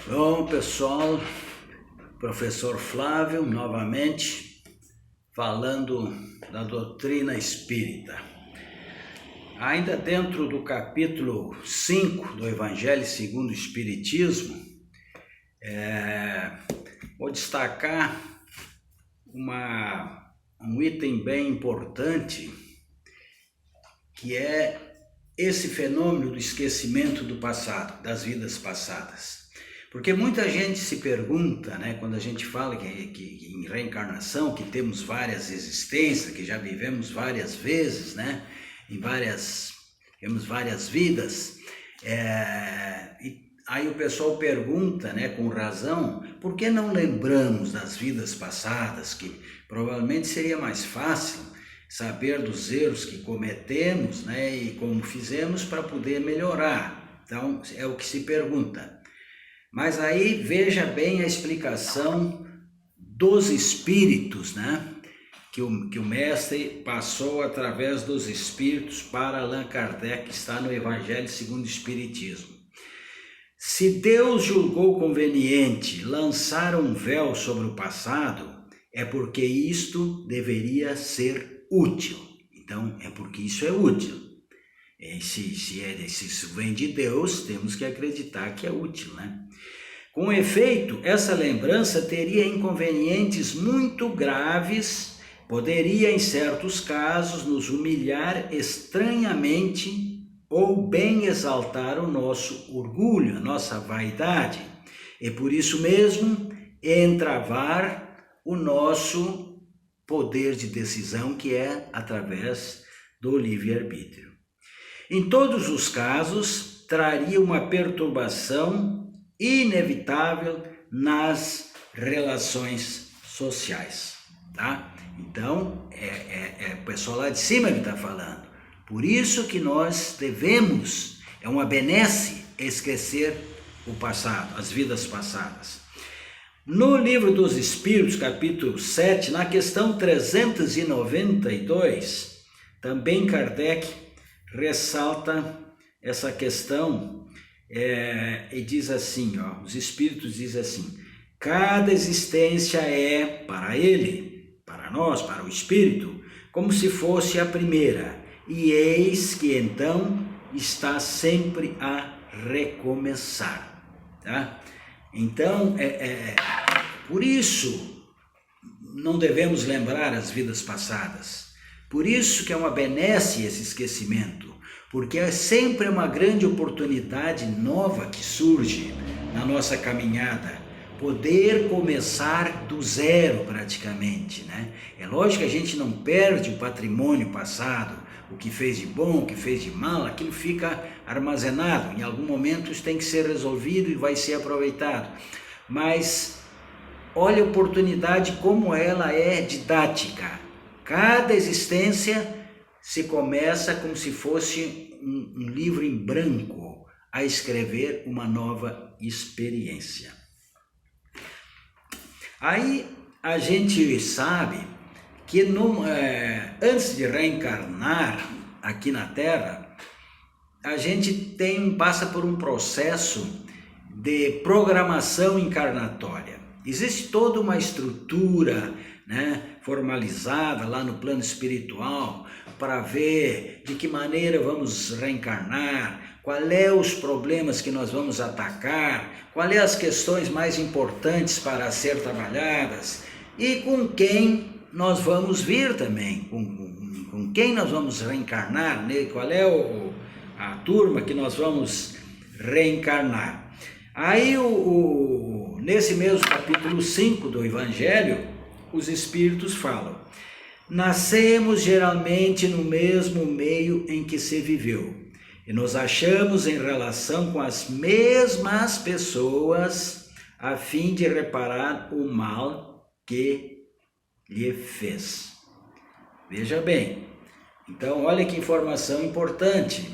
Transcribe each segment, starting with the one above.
Bom, pessoal, professor Flávio, novamente, falando da doutrina espírita. Ainda dentro do capítulo 5 do Evangelho segundo o Espiritismo, vou destacar um item bem importante, que é esse fenômeno do esquecimento do passado, das vidas passadas. Porque muita gente se pergunta, né, quando a gente fala que em reencarnação, que temos várias existências, que já vivemos várias vezes, né, temos várias vidas, e aí o pessoal pergunta, né, com razão, por que não lembramos das vidas passadas, que provavelmente seria mais fácil saber dos erros que cometemos, né, e como fizemos para poder melhorar. Então, é o que se pergunta. Mas aí veja bem a explicação dos espíritos, né? Que o mestre passou através dos espíritos para Allan Kardec, que está no Evangelho segundo o Espiritismo. Se Deus julgou conveniente lançar um véu sobre o passado, é porque isto deveria ser útil. Então, é porque isso é útil. Se isso vem de Deus, temos que acreditar que é útil, né? Com efeito, essa lembrança teria inconvenientes muito graves, poderia, em certos casos, nos humilhar estranhamente ou bem exaltar o nosso orgulho, a nossa vaidade, e por isso mesmo entravar o nosso poder de decisão, que é através do livre-arbítrio. Em todos os casos, traria uma perturbação inevitável nas relações sociais, tá? Então, o pessoal lá de cima que está falando. Por isso que nós devemos, é uma benesse, esquecer o passado, as vidas passadas. No Livro dos Espíritos, capítulo 7, na questão 392, também Kardec ressalta essa questão e diz assim, os espíritos dizem assim: cada existência é para ele, para nós, para o espírito, como se fosse a primeira, e eis que então está sempre a recomeçar, tá? Então, por isso não devemos lembrar as vidas passadas. Por isso que é uma benesse esse esquecimento, porque é sempre uma grande oportunidade nova que surge na nossa caminhada, poder começar do zero praticamente, né? É lógico que a gente não perde o patrimônio passado, o que fez de bom, o que fez de mal, aquilo fica armazenado, em algum momento isso tem que ser resolvido e vai ser aproveitado, mas olha a oportunidade como ela é didática. Cada existência se começa como se fosse um livro em branco a escrever uma nova experiência. Aí a gente sabe que antes de reencarnar aqui na Terra, a gente passa por um processo de programação encarnatória. Existe toda uma estrutura, né, formalizada lá no plano espiritual para ver de que maneira vamos reencarnar, qual é os problemas que nós vamos atacar, qual é as questões mais importantes para ser trabalhadas e com quem nós vamos vir também, com quem nós vamos reencarnar, né? Qual é a turma que nós vamos reencarnar. Aí, nesse mesmo capítulo 5 do Evangelho, os Espíritos falam: nascemos geralmente no mesmo meio em que se viveu, e nos achamos em relação com as mesmas pessoas, a fim de reparar o mal que lhe fez. Veja bem, então olha que informação importante.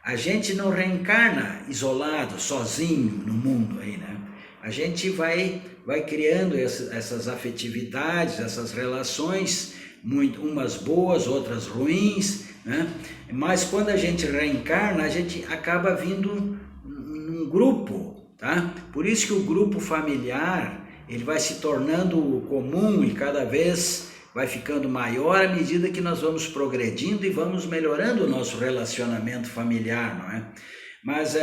A gente não reencarna isolado, sozinho no mundo aí, né? A gente vai criando essas afetividades, essas relações, umas boas, outras ruins, né? Mas quando a gente reencarna, a gente acaba vindo num grupo, tá? Por isso que o grupo familiar, ele vai se tornando comum e cada vez vai ficando maior à medida que nós vamos progredindo e vamos melhorando o nosso relacionamento familiar, não é? Mas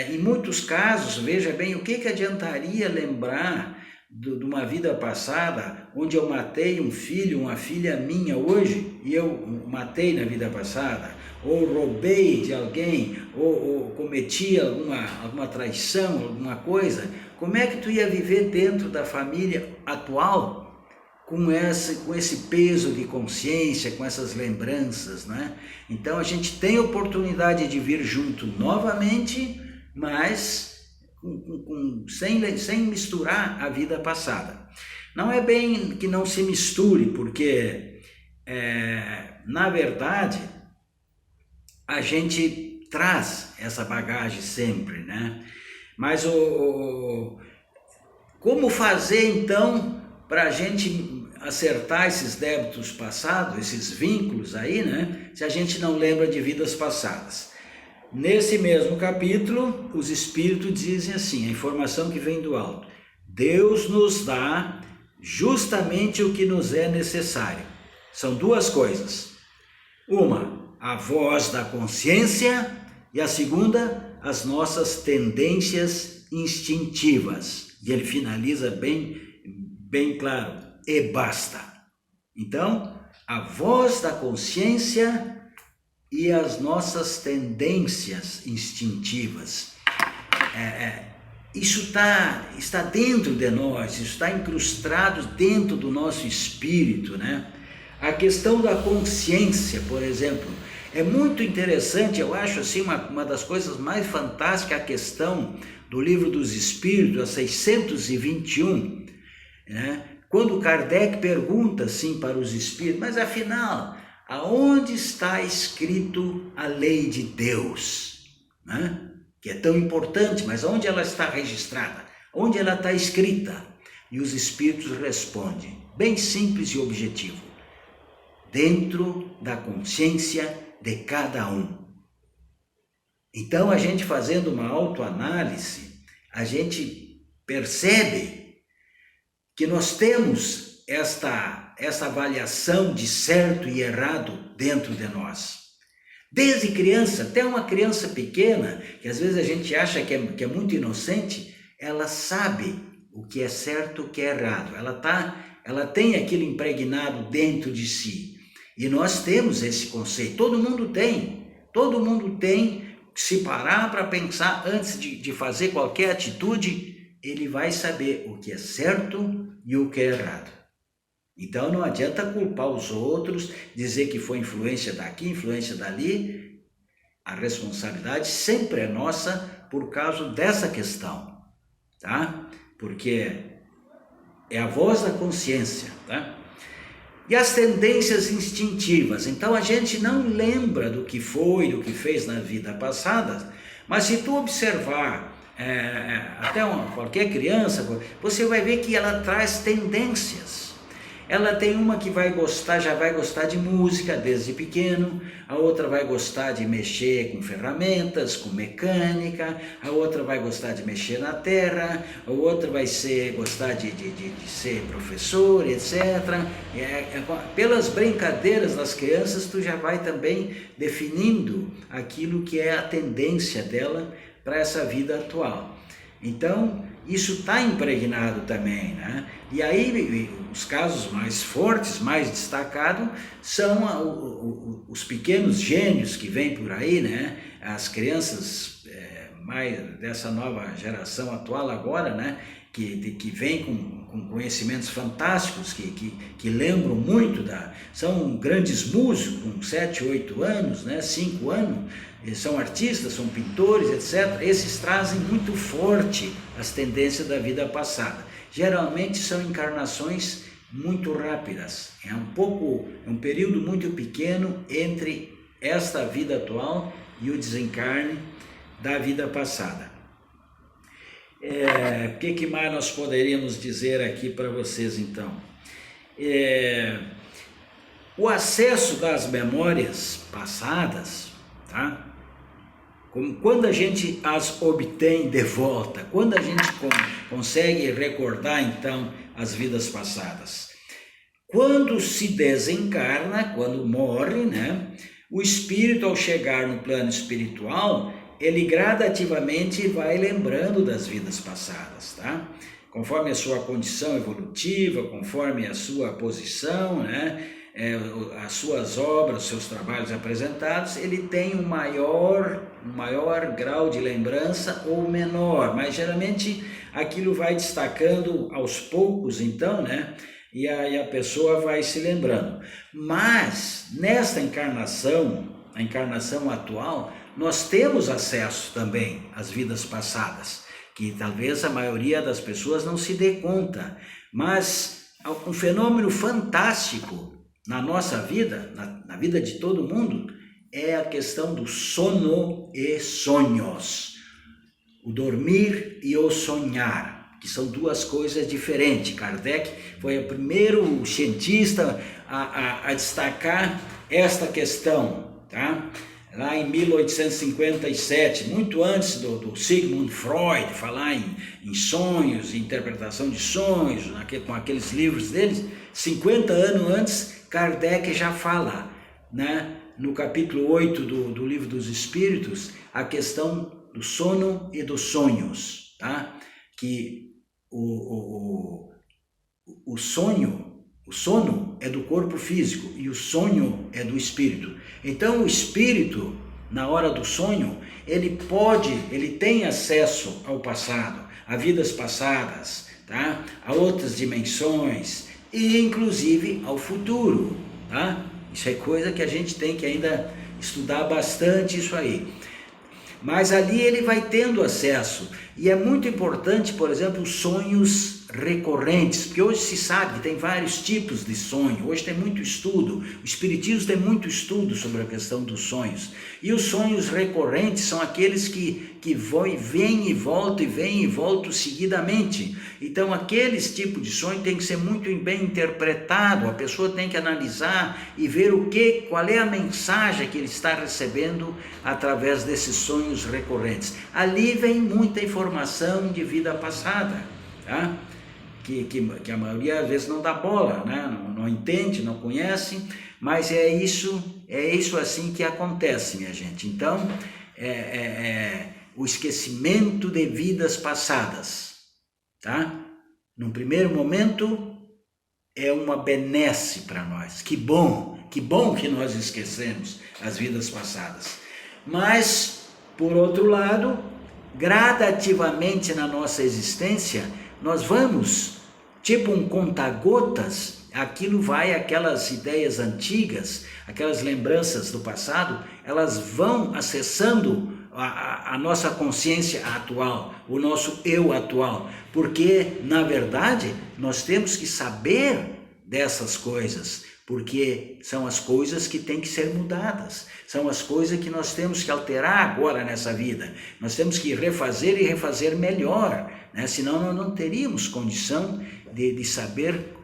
em muitos casos, veja bem, o que adiantaria lembrar de uma vida passada, onde eu matei um filho, uma filha minha hoje, e eu matei na vida passada, ou roubei de alguém, ou cometi alguma traição, alguma coisa. Como é que tu ia viver dentro da família atual com esse peso de consciência, com essas lembranças, né? Então a gente tem a oportunidade de vir junto novamente, mas sem misturar a vida passada. Não é bem que não se misture, porque na verdade a gente traz essa bagagem sempre, né? Mas como fazer então para a gente acertar esses débitos passados, esses vínculos aí, né? Se a gente não lembra de vidas passadas. Nesse mesmo capítulo, os Espíritos dizem assim, a informação que vem do alto: Deus nos dá justamente o que nos é necessário. São duas coisas. Uma, a voz da consciência, e a segunda, as nossas tendências instintivas. E ele finaliza bem claro, e basta. Então, a voz da consciência e as nossas tendências instintivas. Isso está dentro de nós, isso está incrustado dentro do nosso espírito, né? A questão da consciência, por exemplo, é muito interessante, eu acho assim uma das coisas mais fantásticas, a questão do Livro dos Espíritos, a 621, né? Quando Kardec pergunta assim para os espíritos, mas afinal, aonde está escrito a lei de Deus, né? Que é tão importante, mas onde ela está registrada? Onde ela está escrita? E os espíritos respondem, bem simples e objetivo: dentro da consciência de cada um. Então, a gente fazendo uma autoanálise, a gente percebe que nós temos esta avaliação de certo e errado dentro de nós. Desde criança, até uma criança pequena, que às vezes a gente acha que é muito inocente, ela sabe o que é certo e o que é errado. Ela tem aquilo impregnado dentro de si. E nós temos esse conceito, todo mundo tem. Se parar para pensar antes de fazer qualquer atitude, ele vai saber o que é certo e o que é errado. Então não adianta culpar os outros, dizer que foi influência daqui, influência dali. A responsabilidade sempre é nossa por causa dessa questão, tá? Porque é a voz da consciência, tá? E as tendências instintivas. Então a gente não lembra do que foi, do que fez na vida passada, mas se tu observar até qualquer criança, você vai ver que ela traz tendências. Ela tem uma que já vai gostar de música desde pequeno, a outra vai gostar de mexer com ferramentas, com mecânica, a outra vai gostar de mexer na terra, a outra vai gostar de ser professor, etc. Pelas brincadeiras das crianças, tu já vai também definindo aquilo que é a tendência dela para essa vida atual. Então, isso está impregnado também, né? E aí, os casos mais fortes, mais destacados, são os pequenos gênios que vêm por aí, né? As crianças mais dessa nova geração atual agora, né? Que vem com conhecimentos fantásticos, que lembram muito são grandes músicos, com 7, 8 anos, né? 5 anos, são artistas, são pintores, etc. Esses trazem muito forte as tendências da vida passada. Geralmente são encarnações muito rápidas, é um período muito pequeno entre esta vida atual e o desencarne da vida passada. O que mais nós poderíamos dizer aqui para vocês então? O acesso das memórias passadas, tá? quando a gente as obtém de volta, quando a gente consegue recordar então as vidas passadas. Quando se desencarna, quando morre, né, o espírito, ao chegar no plano espiritual, ele gradativamente vai lembrando das vidas passadas, tá? Conforme a sua condição evolutiva, conforme a sua posição, né, as suas obras, os seus trabalhos apresentados, ele tem um maior grau de lembrança ou menor, mas geralmente aquilo vai destacando aos poucos, então, né? E aí a pessoa vai se lembrando. Mas nesta encarnação, a encarnação atual, nós temos acesso também às vidas passadas, que talvez a maioria das pessoas não se dê conta, mas um fenômeno fantástico na nossa vida, na vida de todo mundo, é a questão do sono e sonhos. O dormir e o sonhar, que são duas coisas diferentes. Kardec foi o primeiro cientista a destacar esta questão, tá? Lá em 1857, muito antes do Sigmund Freud falar em sonhos, interpretação de sonhos, com aqueles livros deles, 50 anos antes, Kardec já fala, né, no capítulo 8 do Livro dos Espíritos, a questão do sono e dos sonhos, tá? Que o sono é do corpo físico e o sonho é do espírito. Então o espírito, na hora do sonho, ele tem acesso ao passado, a vidas passadas, tá? A outras dimensões e inclusive ao futuro, tá? Isso é coisa que a gente tem que ainda estudar bastante isso aí. Mas ali ele vai tendo acesso, e é muito importante, por exemplo, os sonhos recorrentes, porque hoje se sabe que tem vários tipos de sonho, hoje tem muito estudo, o espiritismo tem muito estudo sobre a questão dos sonhos, e os sonhos recorrentes são aqueles que vêm e voltam seguidamente. Então aqueles tipos de sonho tem que ser muito bem interpretado, a pessoa tem que analisar e ver qual é a mensagem que ele está recebendo através desses sonhos recorrentes. Ali vem muita informação de vida passada, tá? Que a maioria às vezes não dá bola, né? Não entende, não conhece, mas é isso assim que acontece, minha gente. Então, o esquecimento de vidas passadas, tá? Num primeiro momento, é uma benesse para nós. Que bom que nós esquecemos as vidas passadas. Mas, por outro lado, gradativamente na nossa existência, nós vamos, tipo um conta-gotas, aquelas ideias antigas, aquelas lembranças do passado, elas vão acessando a nossa consciência atual, o nosso eu atual, porque, na verdade, nós temos que saber dessas coisas, porque são as coisas que têm que ser mudadas, são as coisas que nós temos que alterar agora nessa vida, nós temos que refazer e refazer melhor, né? Senão nós não teríamos condição de saber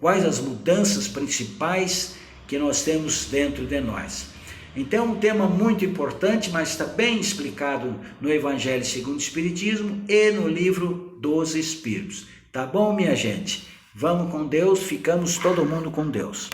quais as mudanças principais que nós temos dentro de nós. Então, um tema muito importante, mas está bem explicado no Evangelho segundo o Espiritismo e no Livro dos Espíritos. Tá bom, minha gente? Vamos com Deus, ficamos todo mundo com Deus.